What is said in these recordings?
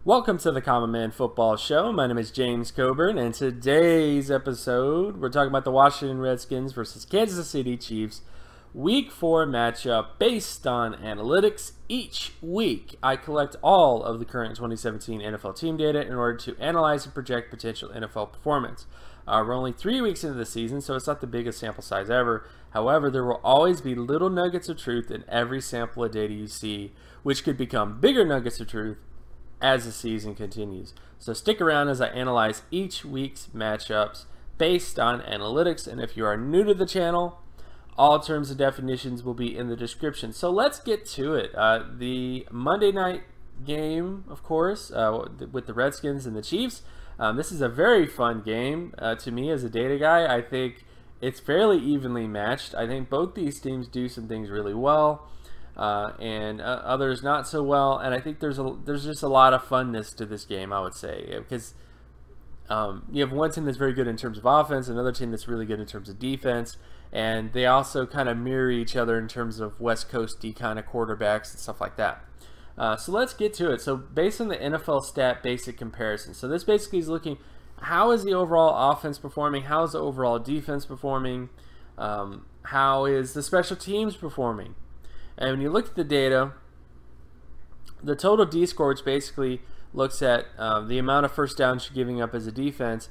Welcome to the Common Man Football Show. My name is James Coburn, and today's episode, we're talking about the Washington Redskins versus Kansas City Chiefs Week 4 matchup based on analytics. Each week, I collect all of the current 2017 NFL team data in order to analyze and project potential NFL performance. We're only 3 weeks into the season, so it's not the biggest sample size ever. However, there will always be little nuggets of truth in every sample of data you see, which could become bigger nuggets of truth as the season continues. So stick around as I analyze each week's matchups based on analytics. And if you are new to the channel, all terms and definitions will be in the description. So let's get to it. The Monday night game, of course, with the Redskins and the Chiefs. This is a very fun game to me as a data guy. I think it's fairly evenly matched. I think both these teams do some things really well. And others not so well, and I think there's just a lot of funness to this game, I would say, because you have one team that's very good in terms of offense, another team that's really good in terms of defense, and they also kind of mirror each other in terms of West Coasty kind of quarterbacks and stuff like that. So let's get to it. So based on the NFL stat basic comparison, so this basically is looking, how is the overall offense performing, how is the overall defense performing, how is the special teams performing. And when you look at the data, the total D score, which basically looks at the amount of first downs you're giving up as a defense,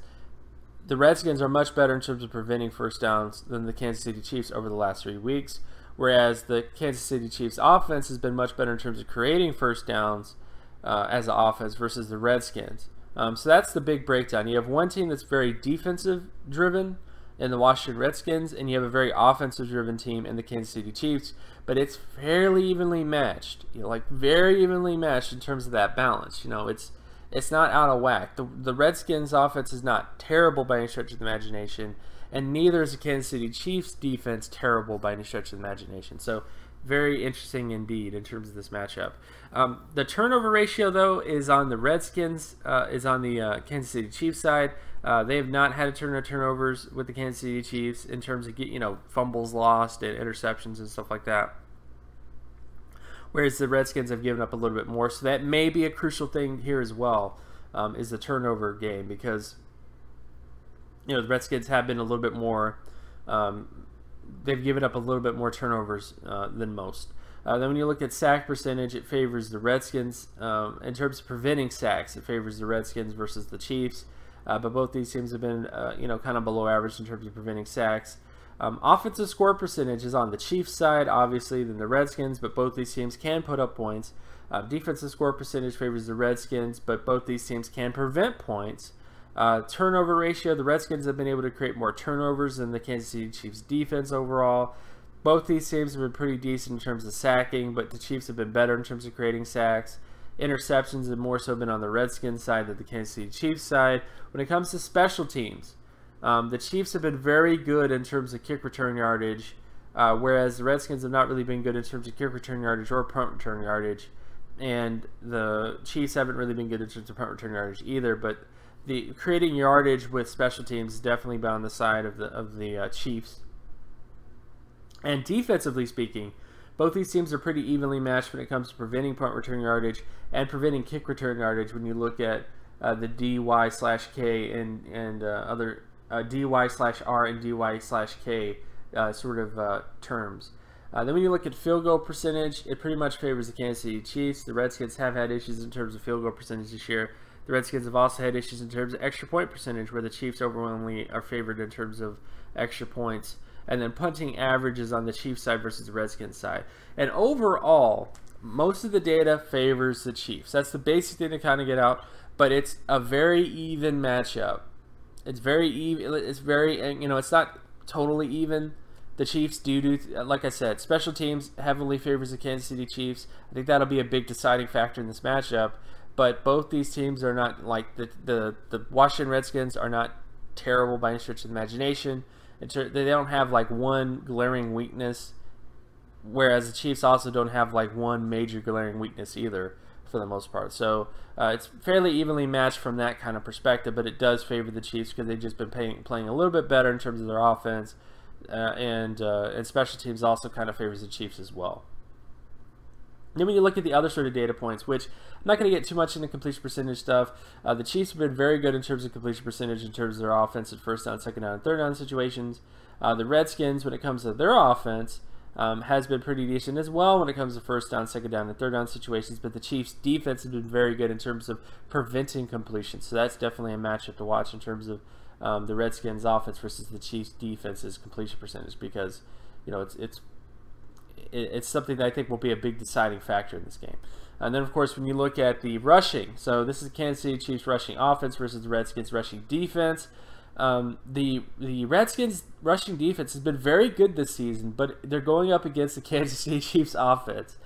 the Redskins are much better in terms of preventing first downs than the Kansas City Chiefs over the last 3 weeks, whereas the Kansas City Chiefs offense has been much better in terms of creating first downs as an offense versus the Redskins. So that's the big breakdown. You have one team that's very defensive driven in the Washington Redskins, and you have a very offensive-driven team in the Kansas City Chiefs, but it's fairly evenly matched, like very evenly matched in terms of that balance. It's not out of whack. The Redskins' offense is not terrible by any stretch of the imagination, and neither is the Kansas City Chiefs' defense terrible by any stretch of the imagination. So very interesting indeed in terms of this matchup. The turnover ratio, though, is on the Redskins, is on the Kansas City Chiefs side. They have not had a ton of turnovers with the Kansas City Chiefs in terms of fumbles lost and interceptions and stuff like that. Whereas the Redskins have given up a little bit more, so that may be a crucial thing here as well, is the turnover game, because the Redskins have been a little bit more. They've given up a little bit more turnovers than most. Then when you look at sack percentage, it favors the Redskins. In terms of preventing sacks, it favors the Redskins versus the Chiefs. But both these teams have been, kind of below average in terms of preventing sacks. Offensive score percentage is on the Chiefs side, obviously, than the Redskins, but both these teams can put up points. Defensive score percentage favors the Redskins, but both these teams can prevent points. Turnover ratio, the Redskins have been able to create more turnovers than the Kansas City Chiefs defense overall. Both these teams have been pretty decent in terms of sacking, but the Chiefs have been better in terms of creating sacks. Interceptions have more so been on the Redskins side than the Kansas City Chiefs side. When it comes to special teams, the Chiefs have been very good in terms of kick return yardage, whereas the Redskins have not really been good in terms of kick return yardage or punt return yardage. And the Chiefs haven't really been good in terms of punt return yardage either, but the creating yardage with special teams has definitely been on the side of the Chiefs. And defensively speaking, both these teams are pretty evenly matched when it comes to preventing punt return yardage and preventing kick return yardage when you look at the DY/K and other DY/R and DY/K sort of terms. Then when you look at field goal percentage, it pretty much favors the Kansas City Chiefs. The Redskins have had issues in terms of field goal percentage this year. The Redskins have also had issues in terms of extra point percentage, where the Chiefs overwhelmingly are favored in terms of extra points. And then punting average is on the Chiefs side versus the Redskins side. And overall, most of the data favors the Chiefs. That's the basic thing to kind of get out, but it's a very even matchup. It's very even. It's very, it's not totally even. The Chiefs do, like I said, special teams heavily favors the Kansas City Chiefs. I think that'll be a big deciding factor in this matchup. But both these teams are not, like the Washington Redskins are not terrible by any stretch of the imagination. They don't have like one glaring weakness, whereas the Chiefs also don't have like one major glaring weakness either, for the most part. So it's fairly evenly matched from that kind of perspective, but it does favor the Chiefs because they've just been playing a little bit better in terms of their offense, and special teams also kind of favors the Chiefs as well. Then when you look at the other sort of data points, which I'm not going to get too much into completion percentage stuff, the Chiefs have been very good in terms of completion percentage in terms of their offense at first down, second down, and third down situations. The Redskins, when it comes to their offense, has been pretty decent as well when it comes to first down, second down, and third down situations. But the Chiefs' defense has been very good in terms of preventing completion. So that's definitely a matchup to watch in terms of the Redskins' offense versus the Chiefs' defense's completion percentage, because it's something that I think will be a big deciding factor in this game. And then, of course, when you look at the rushing, so this is Kansas City Chiefs rushing offense versus the Redskins rushing defense. The Redskins rushing defense has been very good this season, but they're going up against the Kansas City Chiefs offense.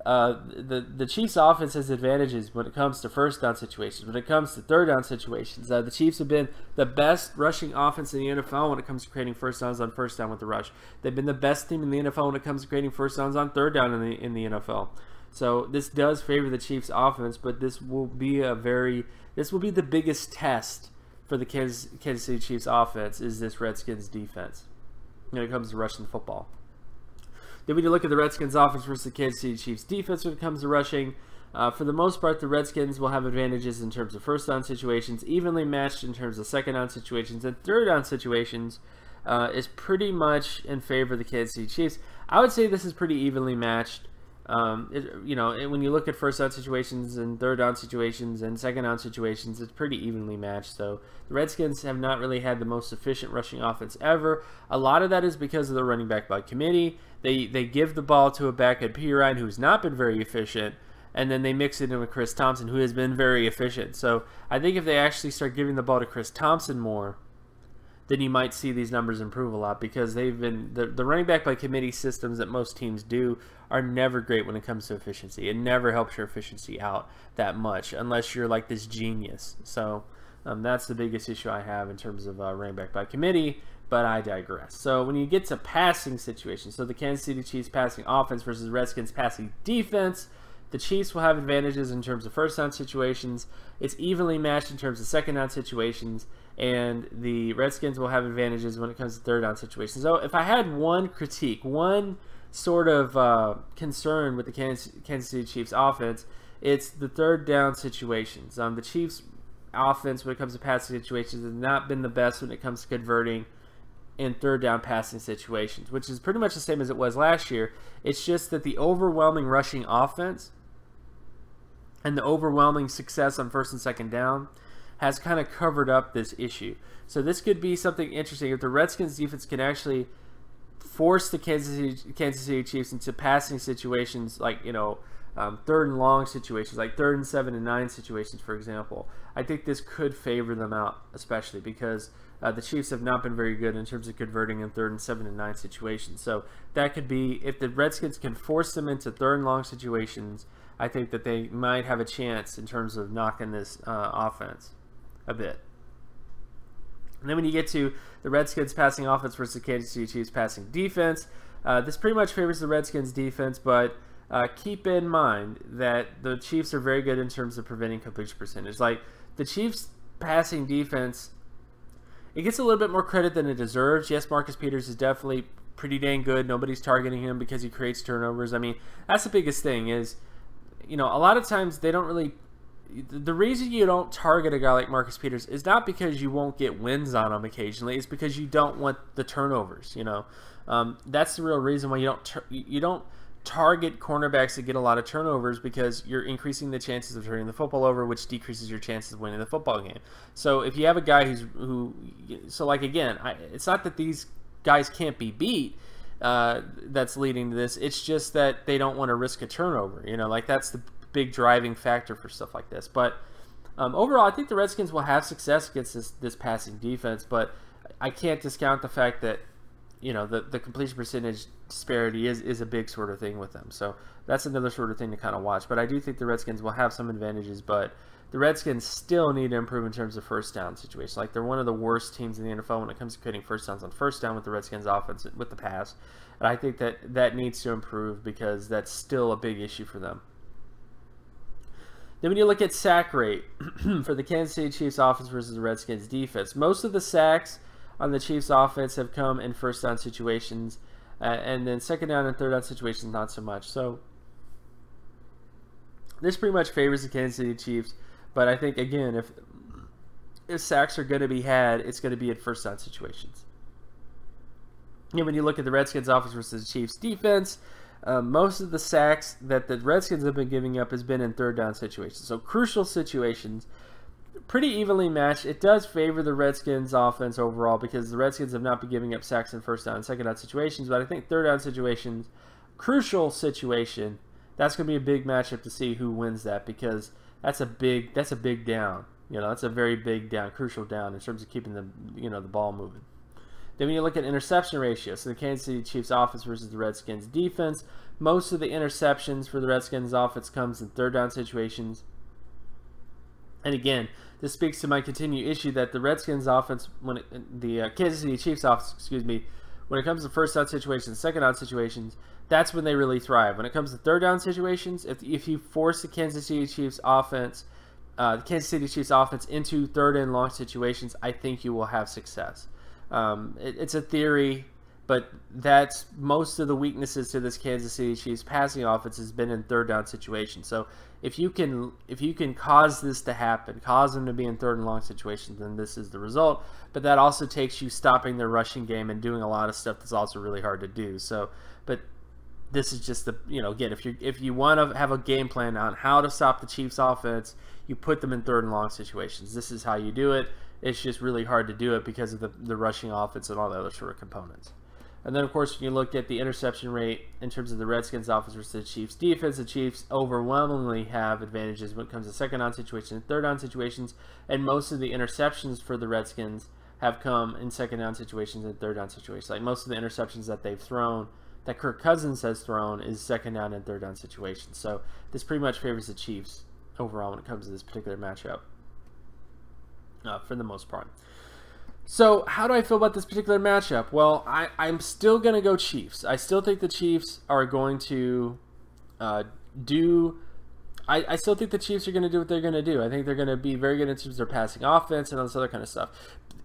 The Chiefs offense has advantages when it comes to first down situations, when it comes to third down situations. The Chiefs have been the best rushing offense in the NFL when it comes to creating first downs on first down with the rush. They've been the best team in the NFL when it comes to creating first downs on third down in the NFL. So this does favor the Chiefs offense, but this will be the biggest test for the Kansas City Chiefs offense, is this Redskins defense when it comes to rushing the football. Then when you look at the Redskins offense versus the Kansas City Chiefs defense when it comes to rushing, for the most part, the Redskins will have advantages in terms of first down situations, evenly matched in terms of second down situations, and third down situations is pretty much in favor of the Kansas City Chiefs. I would say this is pretty evenly matched. When you look at first down situations and third down situations and second down situations, it's pretty evenly matched. So the Redskins have not really had the most efficient rushing offense ever. A lot of that is because of the running back by committee. They give the ball to a back at P. Ryan who's not been very efficient, and then they mix it in with Chris Thompson, who has been very efficient. So I think if they actually start giving the ball to Chris Thompson more, then you might see these numbers improve a lot, because they've been the running back by committee systems that most teams do are never great when it comes to efficiency. It never helps your efficiency out that much unless you're like this genius. So that's the biggest issue I have in terms of running back by committee, but I digress. So when you get to passing situations, so the Kansas City Chiefs passing offense versus Redskins passing defense, the Chiefs will have advantages in terms of first down situations. It's evenly matched in terms of second down situations, and the Redskins will have advantages when it comes to third down situations. So if I had one critique, one sort of concern with the Kansas City Chiefs offense, it's the third down situations. The Chiefs offense when it comes to passing situations has not been the best when it comes to converting in third down passing situations, which is pretty much the same as it was last year. It's just that the overwhelming rushing offense and the overwhelming success on first and second down has kind of covered up this issue. So this could be something interesting if the Redskins defense can actually force the Kansas City Chiefs into passing situations, like third and long situations, like 3rd and 7 and 9 situations, for example. I think this could favor them out, especially because the Chiefs have not been very good in terms of converting in 3rd and 7 and 9 situations. So that could be, if the Redskins can force them into 3rd and long situations, I think that they might have a chance in terms of knocking this offense a bit. And then when you get to the Redskins passing offense versus the Kansas City Chiefs passing defense, this pretty much favors the Redskins defense, but keep in mind that the Chiefs are very good in terms of preventing completion percentage. Like, the Chiefs passing defense, it gets a little bit more credit than it deserves. Yes, Marcus Peters is definitely pretty dang good. Nobody's targeting him because he creates turnovers. I mean, that's the biggest thing is, a lot of times they don't really... The reason you don't target a guy like Marcus Peters is not because you won't get wins on him occasionally. It's because you don't want the turnovers. That's the real reason why you don't target cornerbacks that get a lot of turnovers, because you're increasing the chances of turning the football over, which decreases your chances of winning the football game. So if you have a guy it's not that these guys can't be beat. That's leading to this. It's just that they don't want to risk a turnover. That's the big driving factor for stuff like this. But overall, I think the Redskins will have success against this passing defense, but I can't discount the fact that the completion percentage disparity is a big sort of thing with them. So that's another sort of thing to kind of watch. But I do think the Redskins will have some advantages, but the Redskins still need to improve in terms of first down situations. Like, they're one of the worst teams in the NFL when it comes to creating first downs on first down with the Redskins offense with the pass. And I think that needs to improve, because that's still a big issue for them. Then when you look at sack rate for the Kansas City Chiefs offense versus the Redskins defense, most of the sacks on the Chiefs offense have come in first down situations, and then second down and third down situations not so much. So This pretty much favors the Kansas City Chiefs, but I think, again, if sacks are going to be had, it's going to be in first down situations. When you look at the Redskins offense versus the Chiefs defense, most of the sacks that the Redskins have been giving up has been in third down situations. So crucial situations, pretty evenly matched. It does favor the Redskins offense overall because the Redskins have not been giving up sacks in first down and second down situations, but I think third down situations, crucial situation, that's going to be a big matchup to see who wins that, because that's a big down. That's a very big down, crucial down in terms of keeping the ball moving. Then when you look at interception ratio, so the Kansas City Chiefs offense versus the Redskins defense, most of the interceptions for the Redskins offense comes in third down situations. And again, this speaks to my continued issue that the Redskins offense, the Kansas City Chiefs offense, when it comes to first down situations, second down situations, that's when they really thrive. When it comes to third down situations, if you force the Kansas City Chiefs offense into third and long situations, I think you will have success. It's a theory, but that's most of the weaknesses to this Kansas City Chiefs passing offense has been in third down situations. So if you can cause this to happen, cause them to be in third and long situations, then this is the result. But that also takes you stopping their rushing game and doing a lot of stuff that's also really hard to do. So, but this is just again, if you want to have a game plan on how to stop the Chiefs offense, you put them in third and long situations. This is how you do it. It's just really hard to do it because of the rushing offense and all the other sort of components. And then, of course, when you look at the interception rate in terms of the Redskins offense versus the Chiefs defense, the Chiefs overwhelmingly have advantages when it comes to second down situations and third down situations, and most of the interceptions for the Redskins have come in second down situations and third down situations. Like most of the interceptions that they've thrown, that Kirk Cousins has thrown, is second down and third down situations. So this pretty much favors the Chiefs overall when it comes to this particular matchup. For the most part. So how do I feel about this particular matchup? Well, I'm still going to go Chiefs. I still think the Chiefs are going to I still think the Chiefs are going to do what they're going to do. I think they're going to be very good in terms of their passing offense and all this other kind of stuff.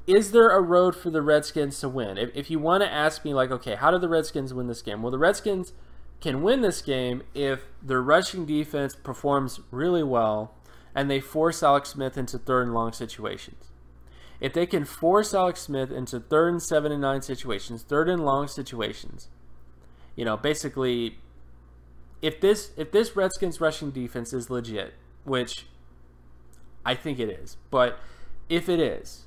Is there a road for the Redskins to win? If you want to ask me, like, okay, how do the Redskins win this game? Well, the Redskins can win this game if their rushing defense performs really well and they force Alex Smith into third and long situations. If they can force Alex Smith into third and 7 and 9 situations, third and long situations, basically, if this Redskins rushing defense is legit, which I think it is, but if it is,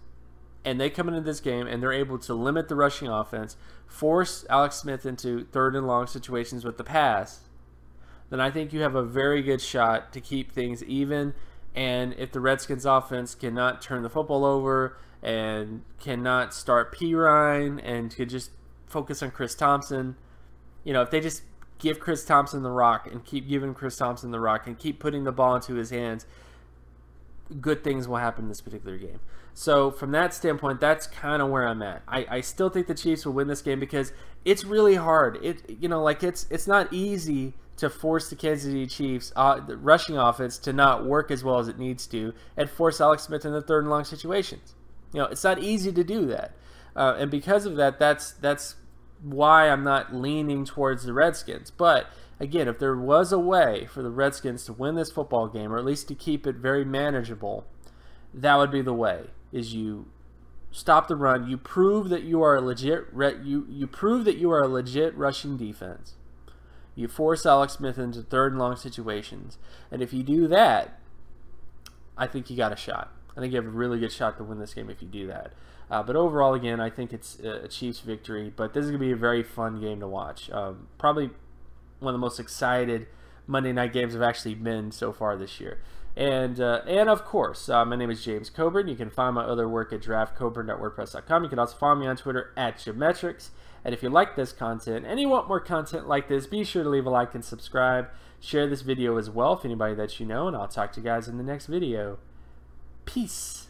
and they come into this game and they're able to limit the rushing offense, force Alex Smith into third and long situations with the pass, then I think you have a very good shot to keep things even. And if the Redskins offense cannot turn the football over and cannot start Pirine and could just focus on Chris Thompson, if they just give Chris Thompson the rock and keep giving Chris Thompson the rock and keep putting the ball into his hands, good things will happen in this particular game. So from that standpoint, that's kind of where I'm at. I still think the Chiefs will win this game because it's really hard. It's not easy to force the Kansas City Chiefs the rushing offense to not work as well as it needs to and force Alex Smith in the third and long situations. It's not easy to do that. And because of that, that's why I'm not leaning towards the Redskins. But again, if there was a way for the Redskins to win this football game, or at least to keep it very manageable, that would be the way. Is you stop the run, you prove that you are a legit you prove that you are a legit rushing defense. You force Alex Smith into third and long situations. And if you do that, I think you got a shot. I think you have a really good shot to win this game if you do that. But overall, again, I think it's a Chiefs victory. But this is going to be a very fun game to watch. Probably one of the most excited Monday night games I've actually been so far this year. And of course, my name is James Coburn. You can find my other work at draftcoburn.wordpress.com. You can also follow me on Twitter at Geometrics. And if you like this content and you want more content like this, be sure to leave a like and subscribe. Share this video as well with anybody that you know, and I'll talk to you guys in the next video. Peace.